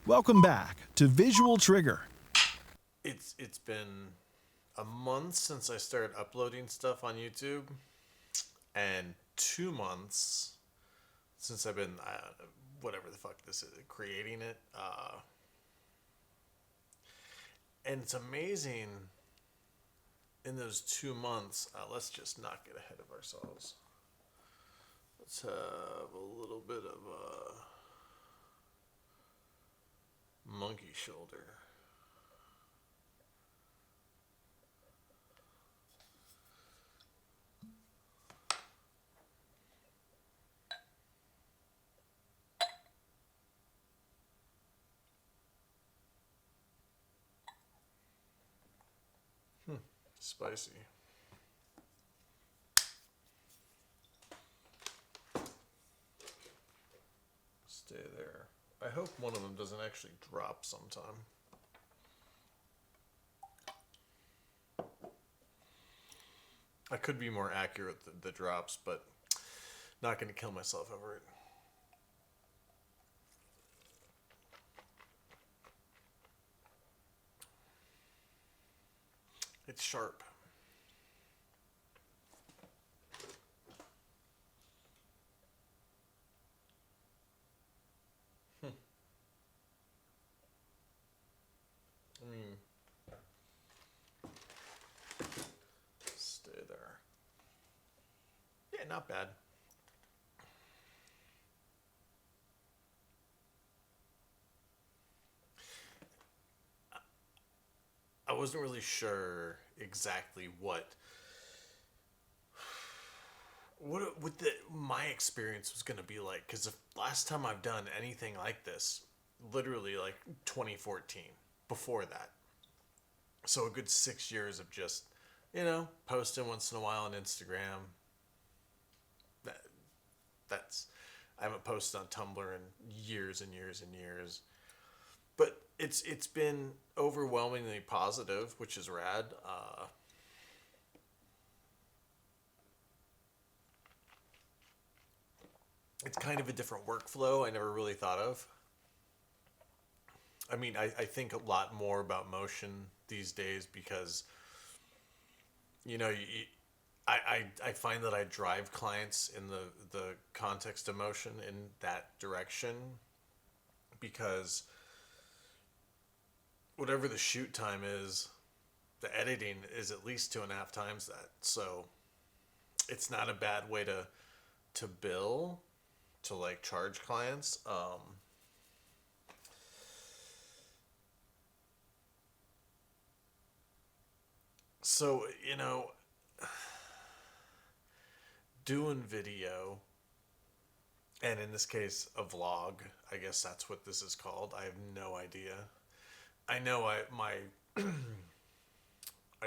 Welcome back to Visual Trigger. It's been a month since I started uploading stuff on YouTube, and 2 months since I've been whatever the fuck this is creating it. And it's amazing in those 2 months. Let's just not get ahead of ourselves. Let's have a little bit of a monkey shoulder. Spicy. Stay there. I hope one of them doesn't actually drop sometime. I could be more accurate with the drops, but not going to kill myself over it. It's sharp. I mean, stay there. Yeah, not bad. I wasn't really sure exactly what my experience was going to be like, because the last time I've done anything like this, literally like 2014, before that. So a good 6 years of just, posting once in a while on Instagram. That that's I haven't posted on Tumblr in years and years and years. But it's been overwhelmingly positive, which is rad. It's kind of a different workflow I never really thought of. I mean, I think a lot more about motion these days because, you know, you, I find that I drive clients in the context of motion in that direction because whatever the shoot time is, the editing is at least 2.5 times that. So it's not a bad way to bill, to like charge clients. So, doing video, and in this case, a vlog, I guess that's what this is called. I have no idea. I know I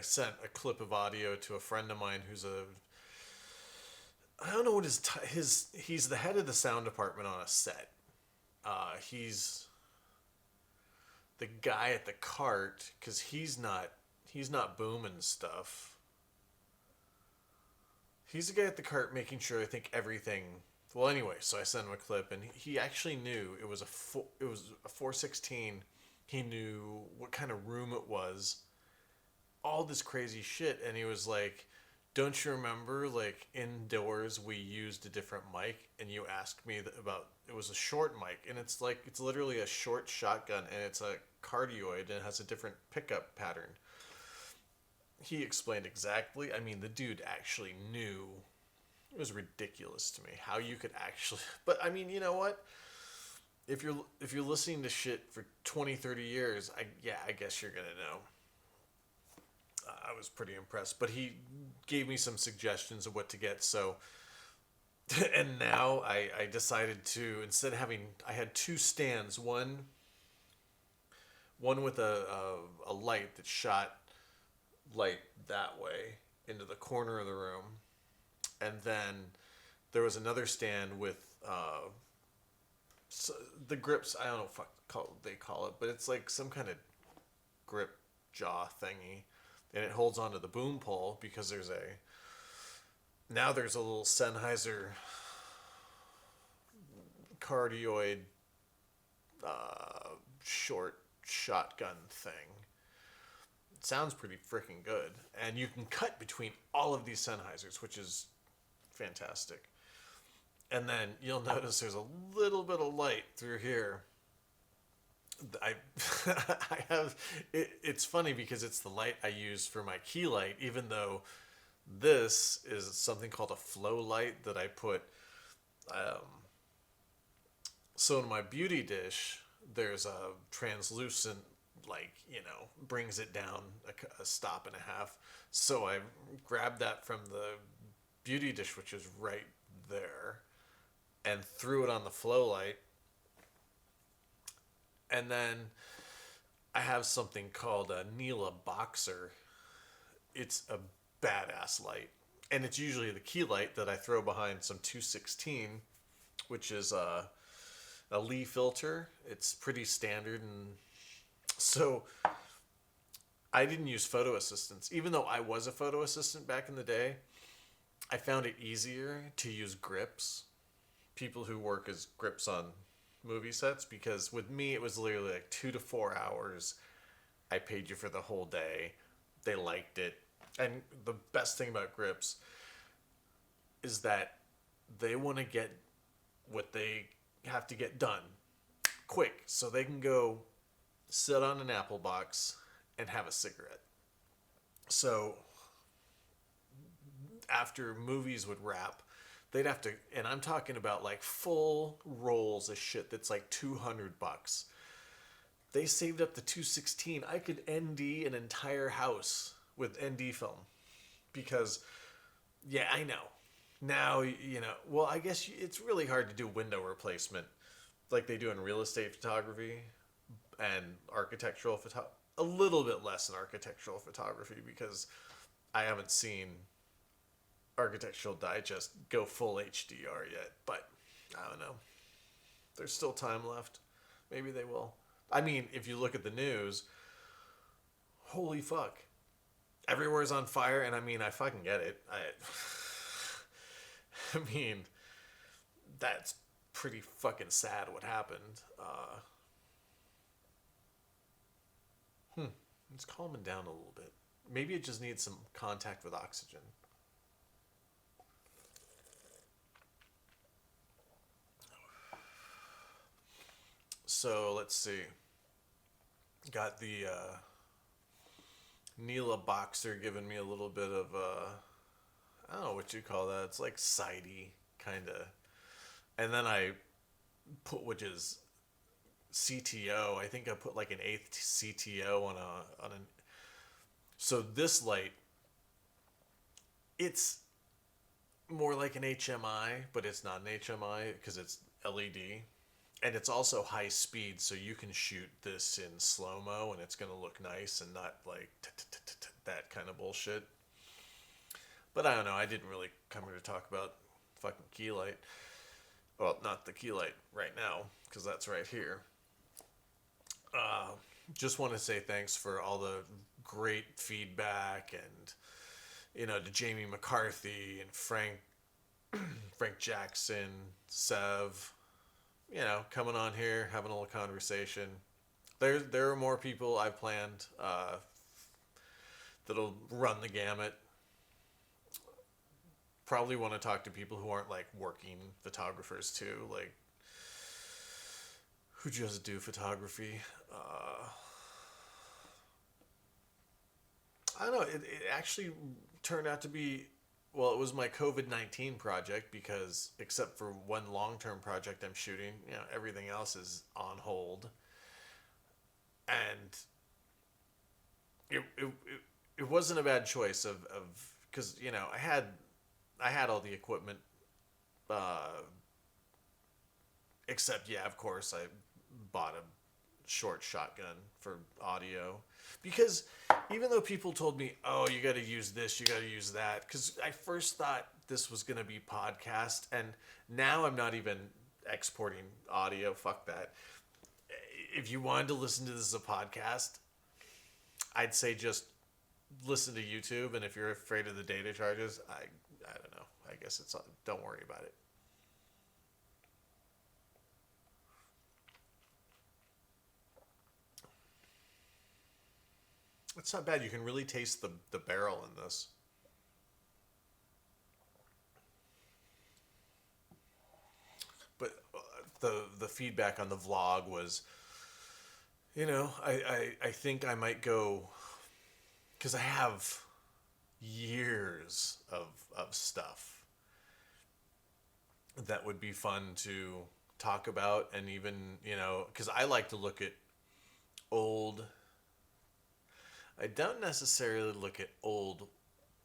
sent a clip of audio to a friend of mine who's I don't know what he's the head of the sound department on a set. He's the guy at the cart because he's not booming stuff. He's the guy at the cart making sure I think everything. Well, anyway, so I sent him a clip, and he actually knew it was a 416. He knew what kind of room it was, all this crazy shit, and he was like, "Don't you remember, like indoors we used a different mic, and you asked me about it was a short mic, and it's literally a short shotgun, and it's a cardioid, and it has a different pickup pattern." He explained exactly. I mean, the dude actually knew. It was ridiculous to me how you could actually. But I mean, you know what? If you're listening to shit for 20, 30 years, I guess you're gonna know. I was pretty impressed, but he gave me some suggestions of what to get. So, and now I decided to instead of having I had two stands, one with a light that shot light that way into the corner of the room, and then there was another stand with the grips. I don't know what they call it, but it's like some kind of grip jaw thingy, and it holds onto the boom pole because there's a little Sennheiser cardioid short shotgun thing. It sounds pretty freaking good. And you can cut between all of these Sennheisers, which is fantastic. And then you'll notice there's a little bit of light through here. I I have it's funny because it's the light I use for my key light, even though this is something called a flow light that I put. So in my beauty dish, there's a translucent, brings it down a stop and a half. So I grabbed that from the beauty dish, which is right there, and threw it on the flow light. And then I have something called a Neela Boxer. It's a badass light. And it's usually the key light that I throw behind some 216, which is a Lee filter. It's pretty standard. And so I didn't use photo assistants. Even though I was a photo assistant back in the day, I found it easier to use grips. People who work as grips on movie sets, because with me it was literally like 2 to 4 hours. I paid you for the whole day. They liked it. And the best thing about grips is that they want to get what they have to get done quick, so they can go sit on an apple box and have a cigarette. So after movies would wrap, they'd have to, and I'm talking about like full rolls of shit that's like $200. They saved up the 216. I could ND an entire house with ND film, because, yeah, I know. Now, well, I guess it's really hard to do window replacement like they do in real estate photography and architectural photography. A little bit less in architectural photography, because I haven't seen Architectural Digest go full HDR yet, but I don't know. There's still time left. Maybe they will. I mean, if you look at the news, holy fuck. Everywhere's on fire, and I mean, I fucking get it. I mean, that's pretty fucking sad what happened. It's calming down a little bit. Maybe it just needs some contact with oxygen. So let's see. Got the Neela Boxer giving me a little bit of I don't know what you call that. It's like sidey kind of. And then I put, which is CTO. I think I put like an 8th CTO on an. So this light, it's more like an HMI, but it's not an HMI because it's LED. And it's also high speed, so you can shoot this in slow-mo and it's going to look nice and not like that kind of bullshit. But I don't know, I didn't really come here to talk about fucking key light. Well, not the key light right now, because that's right here. Just want to say thanks for all the great feedback, and, to Jamie McCarthy and Frank Jackson, Sev, coming on here, having a little conversation. There are more people I've planned that'll run the gamut. Probably want to talk to people who aren't like working photographers too, like who just do photography. I don't know. It actually turned out to be, well, it was my COVID-19 project, because except for one long-term project I'm shooting, everything else is on hold. And it wasn't a bad choice of because I had all the equipment, except, yeah, of course I bought a short shotgun for audio, because even though people told me, oh, you got to use this, you got to use that, because I first thought this was going to be podcast, and now I'm not even exporting audio. Fuck that. If you wanted to listen to this as a podcast, I'd say just listen to YouTube, and if you're afraid of the data charges, I don't know. I guess don't worry about it. It's not bad. You can really taste the barrel in this. But the feedback on the vlog was, I think I might go, because I have years of stuff that would be fun to talk about. And even, because I like to look at old, I don't necessarily look at old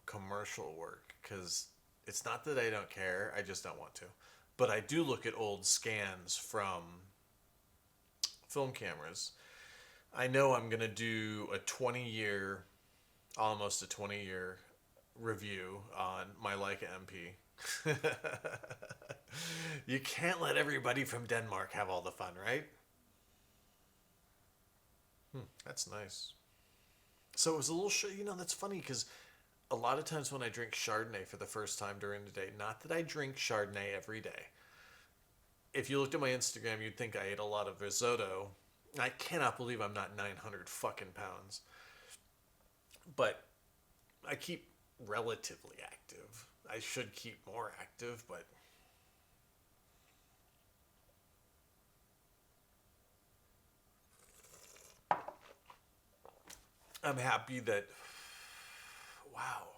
commercial work, because it's not that I don't care, I just don't want to. But I do look at old scans from film cameras. I know I'm going to do almost a 20-year review on my Leica MP. You can't let everybody from Denmark have all the fun, right? That's nice. So it was a little, that's funny, because a lot of times when I drink Chardonnay for the first time during the day, not that I drink Chardonnay every day. If you looked at my Instagram, you'd think I ate a lot of risotto. I cannot believe I'm not 900 fucking pounds. But I keep relatively active. I should keep more active, but I'm happy that, wow.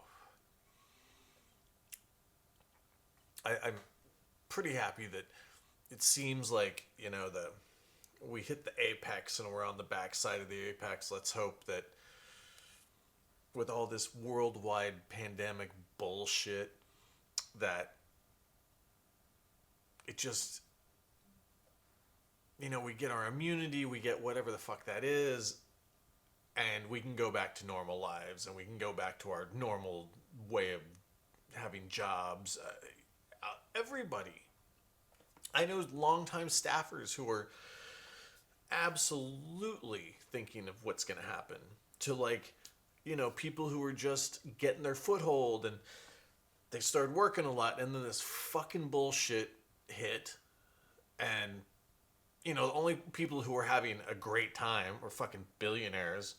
I'm pretty happy that it seems like, we hit the apex and we're on the backside of the apex. Let's hope that with all this worldwide pandemic bullshit, that it just, we get our immunity, we get whatever the fuck that is, and we can go back to normal lives, and we can go back to our normal way of having jobs. Everybody. I know longtime staffers who are absolutely thinking of what's going to happen, to people who are just getting their foothold, and they started working a lot, and then this fucking bullshit hit, and the only people who are having a great time are fucking billionaires,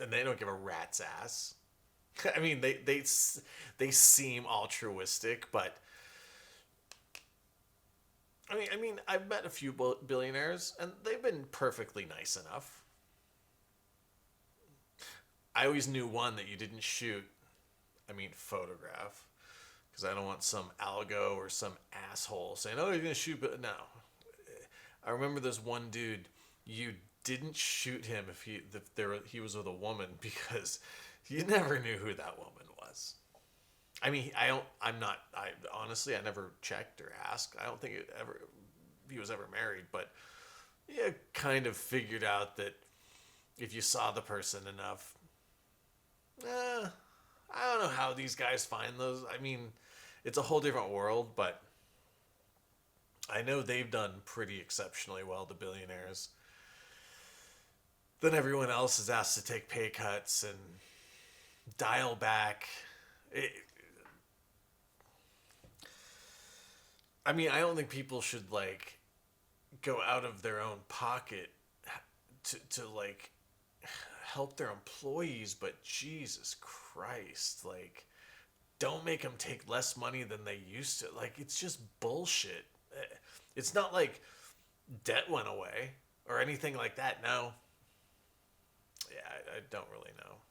and they don't give a rat's ass. I mean, they seem altruistic, but I mean, I've met a few billionaires, and they've been perfectly nice enough. I always knew one that you didn't photograph, because I don't want some algo or some asshole saying, "Oh, you're gonna shoot," but no. I remember this one dude. You didn't shoot him if he was with a woman, because you never knew who that woman was. I mean, honestly, I never checked or asked. I don't think he was ever married, but you kind of figured out that if you saw the person enough, I don't know how these guys find those. I mean, it's a whole different world, but I know they've done pretty exceptionally well, the billionaires. Then everyone else is asked to take pay cuts and dial back. I mean, I don't think people should go out of their own pocket to help their employees, but Jesus Christ, don't make them take less money than they used to. It's just bullshit. It's not like debt went away or anything like that. No. Yeah, I don't really know.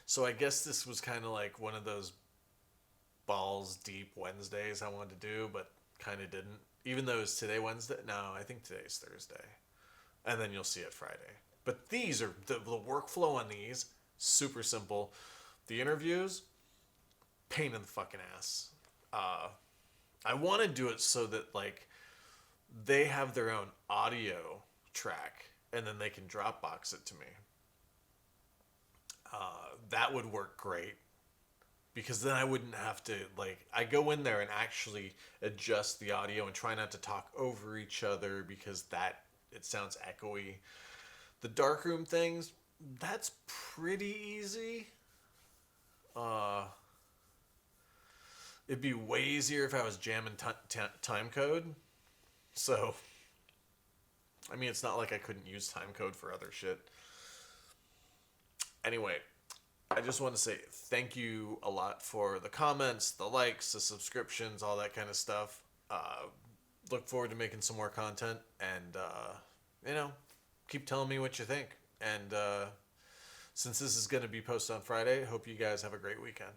So I guess this was kind of like one of those balls deep Wednesdays I wanted to do, but kind of didn't. Even though it's today Wednesday. No, I think today's Thursday. And then you'll see it Friday. But these are, the workflow on these, super simple. The interviews, pain in the fucking ass. I want to do it so that they have their own audio track, and then they can Dropbox it to me. That would work great, because then I wouldn't have to I go in there and actually adjust the audio and try not to talk over each other, because it sounds echoey. The darkroom things, that's pretty easy. It'd be way easier if I was jamming time code. So, I mean, it's not like I couldn't use time code for other shit. Anyway, I just want to say thank you a lot for the comments, the likes, the subscriptions, all that kind of stuff. Look forward to making some more content, and keep telling me what you think. And since this is going to be posted on Friday, hope you guys have a great weekend.